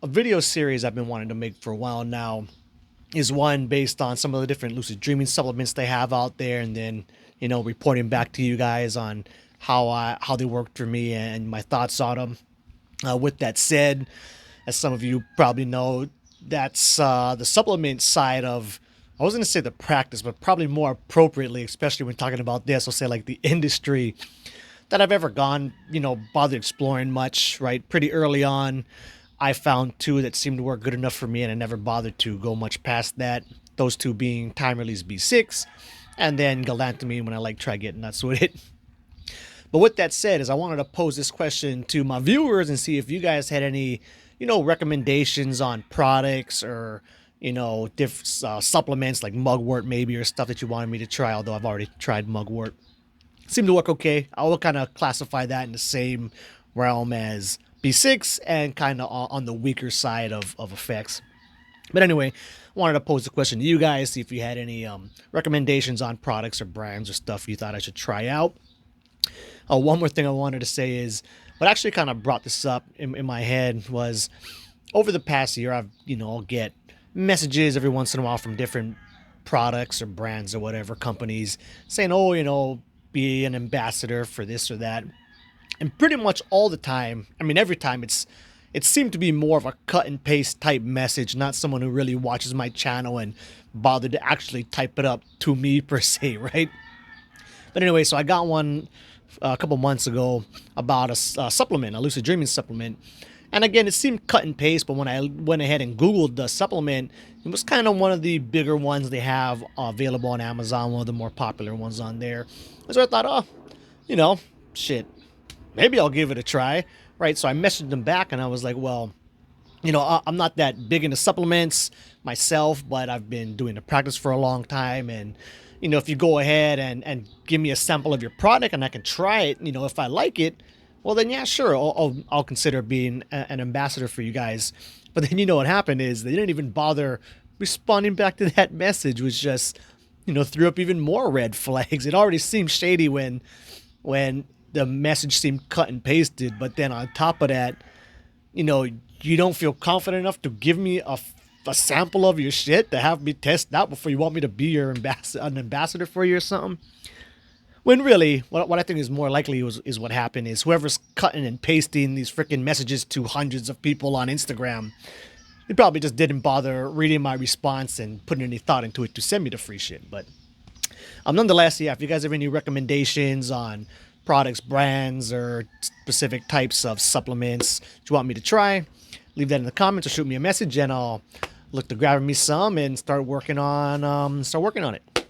a video series I've been wanting to make for a while now is one based on some of the different lucid dreaming supplements they have out there, and then reporting back to you guys on how they worked for me and my thoughts on them. With that said, as some of you probably know, that's the supplement side of, I wasn't going to say the practice, but probably more appropriately, especially when talking about this, I'll say like the industry that I've ever gone, bothered exploring much, right? Pretty early on, I found two that seemed to work good enough for me, and I never bothered to go much past that. Those two being time release B6 and then galantamine when I try getting nuts with it. But with that said, is I wanted to pose this question to my viewers and see if you guys had any, recommendations on products or, different supplements like mugwort maybe, or stuff that you wanted me to try, although I've already tried mugwort. Seemed to work okay. I will kind of classify that in the same realm as B6 and kind of on the weaker side of effects. But anyway, I wanted to pose the question to you guys, see if you had any recommendations on products or brands or stuff you thought I should try out. One more thing I wanted to say is, what actually kind of brought this up in my head was, over the past year, I'll get messages every once in a while from different products or brands or whatever companies saying, oh, be an ambassador for this or that. And pretty much all the time, I mean, every time it seemed to be more of a cut and paste type message, not someone who really watches my channel and bothered to actually type it up to me per se, right? But anyway, so I got one a couple months ago about a supplement, a lucid dreaming supplement. And again, it seemed cut and paste, but when I went ahead and Googled the supplement, it was kind of one of the bigger ones they have available on Amazon, one of the more popular ones on there. So I thought, shit, maybe I'll give it a try, right? So I messaged them back and I was like, well, I'm not that big into supplements myself, but I've been doing the practice for a long time. And, if you go ahead and give me a sample of your product and I can try it, if I like it, well, then, yeah, sure, I'll consider being an ambassador for you guys. But then what happened is they didn't even bother responding back to that message, which just, threw up even more red flags. It already seemed shady when the message seemed cut and pasted. But then on top of that, you don't feel confident enough to give me a sample of your shit to have me test out before you want me to be an ambassador for you or something. When really, what I think is more likely is what happened is whoever's cutting and pasting these freaking messages to hundreds of people on Instagram, they probably just didn't bother reading my response and putting any thought into it to send me the free shit. But nonetheless, yeah, if you guys have any recommendations on products, brands, or specific types of supplements that you want me to try, leave that in the comments or shoot me a message and I'll look to grab me some and start working on it.